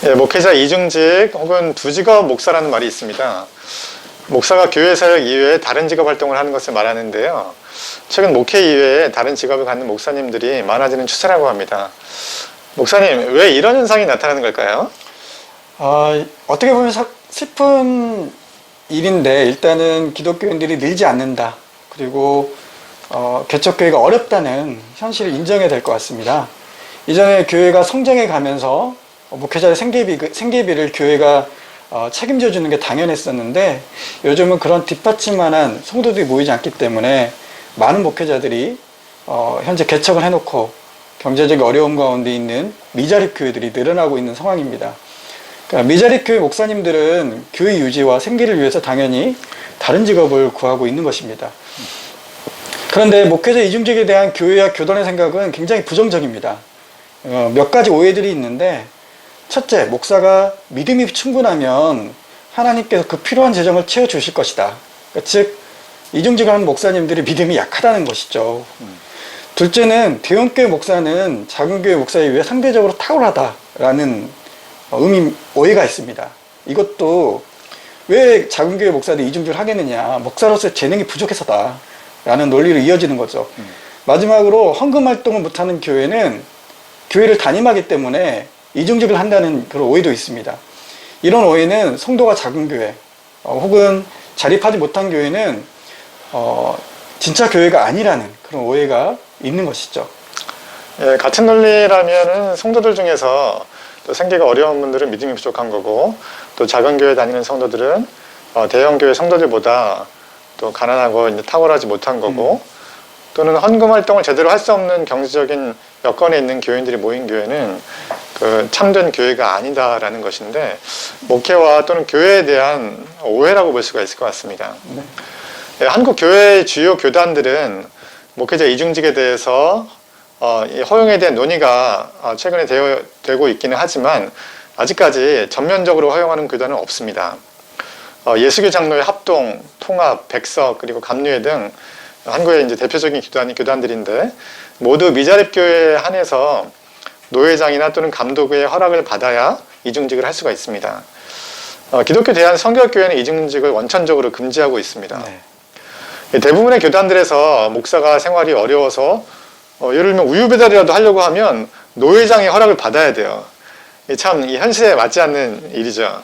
예, 목회자 이중직 혹은 두직업 목사라는 말이 있습니다. 목사가 교회 사역 이외에 다른 직업 활동을 하는 것을 말하는데요. 최근 목회 이외에 다른 직업을 갖는 목사님들이 많아지는 추세라고 합니다. 목사님, 왜 이런 현상이 나타나는 걸까요? 어떻게 보면 슬픈 일인데, 일단은 기독교인들이 늘지 않는다. 그리고 개척교회가 어렵다는 현실을 인정해야 될 것 같습니다. 이전에 교회가 성장해 가면서 목회자의 생계비를 교회가 책임져 주는 게 당연했었는데, 요즘은 그런 뒷받침만한 성도들이 모이지 않기 때문에 많은 목회자들이 현재 개척을 해놓고 경제적 어려움 가운데 있는 미자립 교회들이 늘어나고 있는 상황입니다. 그러니까 미자립 교회 목사님들은 교회 유지와 생계를 위해서 당연히 다른 직업을 구하고 있는 것입니다. 그런데 목회자 이중직에 대한 교회와 교단의 생각은 굉장히 부정적입니다. 몇 가지 오해들이 있는데, 첫째, 목사가 믿음이 충분하면 하나님께서 그 필요한 재정을 채워주실 것이다. 그러니까 즉, 이중직하는 목사님들이 믿음이 약하다는 것이죠. 둘째는 대형교회 목사는 작은교회 목사에 비해 상대적으로 탁월하다라는 오해가 있습니다. 이것도 왜 작은교회 목사들이 이중직을 하겠느냐, 목사로서의 재능이 부족해서다 라는 논리로 이어지는 거죠. 마지막으로 헌금 활동을 못하는 교회는 교회를 담임하기 때문에 이중직을 한다는 그런 오해도 있습니다. 이런 오해는 성도가 작은 교회 혹은 자립하지 못한 교회는 진짜 교회가 아니라는 그런 오해가 있는 것이죠. 예, 같은 논리라면은 성도들 중에서 또 생계가 어려운 분들은 믿음이 부족한 거고, 또 작은 교회 다니는 성도들은 대형 교회 성도들보다 또 가난하고 이제 탁월하지 못한 거고, 또는 헌금 활동을 제대로 할 수 없는 경제적인 여건에 있는 교인들이 모인 교회는 그 참된 교회가 아니다라는 것인데, 목회와 또는 교회에 대한 오해라고 볼 수가 있을 것 같습니다. 네. 예, 한국 교회의 주요 교단들은 목회자 이중직에 대해서 이 허용에 대한 논의가 최근에 되고 있기는 하지만 아직까지 전면적으로 허용하는 교단은 없습니다. 예수교 장로의 합동, 통합, 백석, 그리고 감리회 등 한국의 이제 대표적인 교단들인데, 모두 미자립 교회에 한해서 노회장이나 또는 감독의 허락을 받아야 이중직을 할 수가 있습니다. 기독교 대한성결교회는 이중직을 원천적으로 금지하고 있습니다. 네. 대부분의 교단들에서 목사가 생활이 어려워서 예를 들면 우유 배달이라도 하려고 하면 노회장의 허락을 받아야 돼요. 참 이 현실에 맞지 않는 일이죠.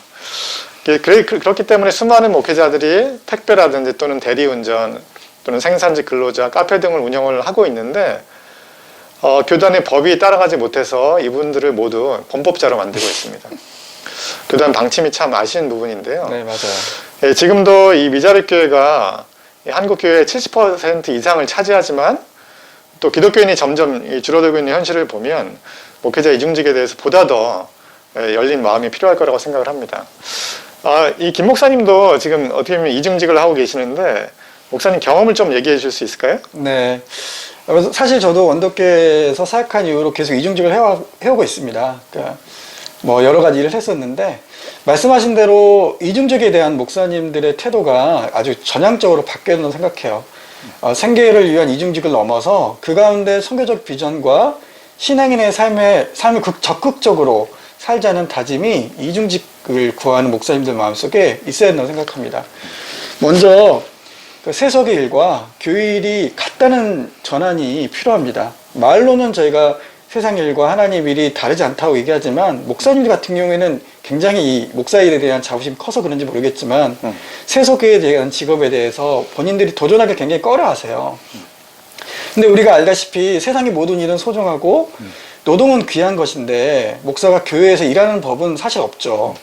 그렇기 때문에 수많은 목회자들이 택배라든지 또는 대리운전 또는 생산직 근로자, 카페 등을 운영을 하고 있는데, 교단의 법이 따라가지 못해서 이분들을 모두 범법자로 만들고 있습니다. 교단 방침이 참 아쉬운 부분인데요. 네, 맞아요. 예, 지금도 이 미자립 교회가 한국 교회의 70% 이상을 차지하지만, 또 기독교인이 점점 줄어들고 있는 현실을 보면 목회자 이중직에 대해서 보다 더 열린 마음이 필요할 거라고 생각을 합니다. 이 김 목사님도 지금 어떻게 보면 이중직을 하고 계시는데, 목사님 경험을 좀 얘기해 주실 수 있을까요? 네. 사실 저도 원덕교에서 사역한 이후로 계속 이중직을 해오고 있습니다. 그러니까 뭐 여러 가지 일을 했었는데, 말씀하신 대로 이중직에 대한 목사님들의 태도가 아주 전향적으로 바뀌어야 된다고 생각해요. 생계를 위한 이중직을 넘어서 그 가운데 선교적 비전과 신앙인의 삶을 적극적으로 살자는 다짐이 이중직을 구하는 목사님들 마음속에 있어야 된다고 생각합니다. 먼저 세속의 일과 교회 일이 같다는 전환이 필요합니다. 말로는 저희가 세상 일과 하나님 일이 다르지 않다고 얘기하지만, 목사님들 같은 경우에는 굉장히 이 목사 일에 대한 자부심이 커서 그런지 모르겠지만 세속에 대한 직업에 대해서 본인들이 도전하기 굉장히 꺼려하세요. 근데 우리가 알다시피 세상의 모든 일은 소중하고 노동은 귀한 것인데, 목사가 교회에서 일하는 법은 사실 없죠.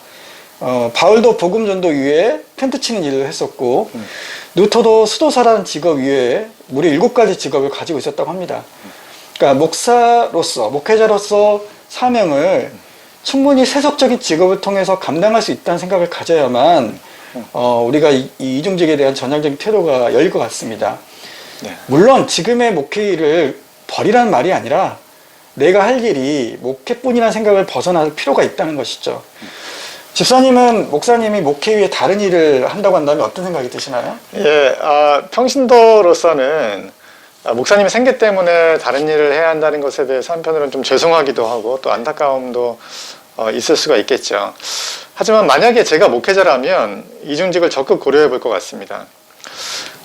바울도 복음 전도 위에 텐트 치는 일을 했었고, 루터도 수도사라는 직업 위에 무려 7가지 직업을 가지고 있었다고 합니다. 그러니까 목회자로서 사명을 충분히 세속적인 직업을 통해서 감당할 수 있다는 생각을 가져야만 우리가 이 이중직에 대한 전향적인 태도가 열릴 것 같습니다. 네. 물론 지금의 목회 일을 버리라는 말이 아니라 내가 할 일이 목회뿐이라는 생각을 벗어날 필요가 있다는 것이죠. 집사님은 목사님이 목회 위에 다른 일을 한다고 한다면 어떤 생각이 드시나요? 예, 평신도로서는 목사님의 생계 때문에 다른 일을 해야 한다는 것에 대해서 한편으로는 좀 죄송하기도 하고 또 안타까움도 있을 수가 있겠죠. 하지만 만약에 제가 목회자라면 이중직을 적극 고려해 볼 것 같습니다.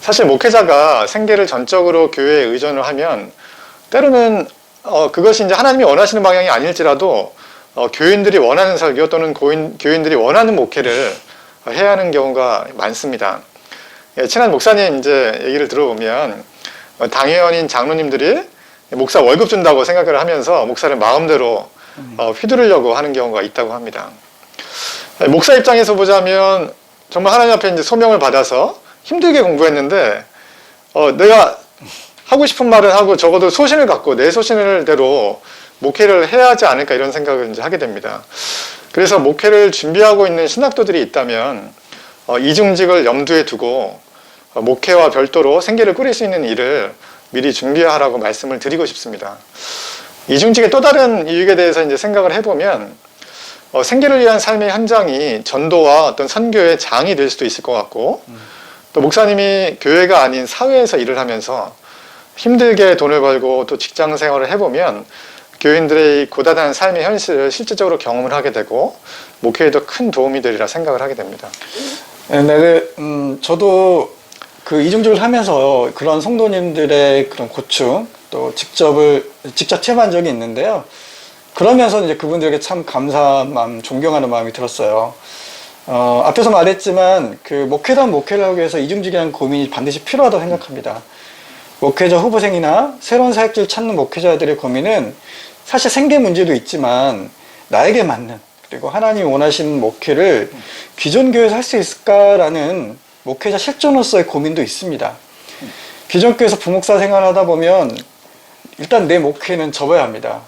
사실 목회자가 생계를 전적으로 교회에 의존을 하면 때로는 그것이 이제 하나님이 원하시는 방향이 아닐지라도 교인들이 원하는 설교 또는 교인들이 원하는 목회를 해야 하는 경우가 많습니다. 예, 친한 목사님 이제 얘기를 들어보면 당회원인 장로님들이 목사 월급 준다고 생각을 하면서 목사를 마음대로 휘두르려고 하는 경우가 있다고 합니다. 목사 입장에서 보자면 정말 하나님 앞에 이제 소명을 받아서 힘들게 공부했는데 내가 하고 싶은 말은 하고 적어도 소신을 갖고 내 소신을대로 목회를 해야 하지 않을까 이런 생각을 이제 하게 됩니다. 그래서 목회를 준비하고 있는 신학도들이 있다면 이중직을 염두에 두고 목회와 별도로 생계를 꾸릴 수 있는 일을 미리 준비하라고 말씀을 드리고 싶습니다. 이중직의 또 다른 이유에 대해서 이제 생각을 해보면 생계를 위한 삶의 현장이 전도와 어떤 선교의 장이 될 수도 있을 것 같고 또 목사님이 교회가 아닌 사회에서 일을 하면서 힘들게 돈을 벌고 또 직장 생활을 해보면 교인들의 고단한 삶의 현실을 실질적으로 경험을 하게 되고 목회에도 큰 도움이 되리라 생각을 하게 됩니다. 네, 저도 그 이중직을 하면서 그런 성도님들의 그런 고충 또 직접 체험한 적이 있는데요. 그러면서 이제 그분들에게 참 감사한 마음, 존경하는 마음이 들었어요. 앞에서 말했지만 그 목회단 목회를 하기 위해서 이중직에 대한 고민이 반드시 필요하다고 생각합니다. 목회자 후보생이나 새로운 사역지를 찾는 목회자들의 고민은 사실 생계 문제도 있지만 나에게 맞는 그리고 하나님이 원하시는 목회를 기존 교회에서 할 수 있을까라는 목회자 실존으로서의 고민도 있습니다. 기존 교회에서 부목사 생활하다 보면 일단 내 목회는 접어야 합니다.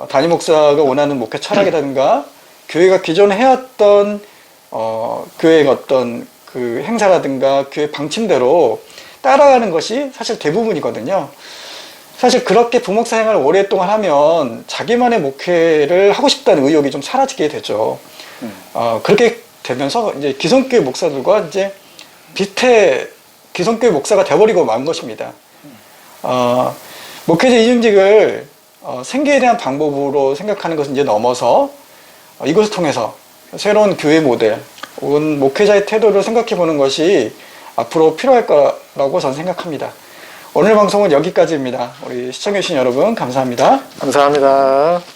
담임 목사가 원하는 목회 철학이라든가 교회가 기존에 해왔던 교회의 어떤 그 행사라든가 교회 방침대로 따라가는 것이 사실 대부분이거든요. 사실 그렇게 부목사 생활을 오랫동안 하면 자기만의 목회를 하고 싶다는 의욕이 좀 사라지게 되죠. 그렇게 되면서 이제 기성교회 목사들과 이제 기성교회 목사가 돼버리고 만 것입니다. 목회자 이중직을 생계에 대한 방법으로 생각하는 것은 이제 넘어서 이것을 통해서 새로운 교회 모델 혹은 목회자의 태도를 생각해 보는 것이 앞으로 필요할 거라고 저는 생각합니다. 오늘 방송은 여기까지입니다. 우리 시청해주신 여러분 감사합니다. 감사합니다.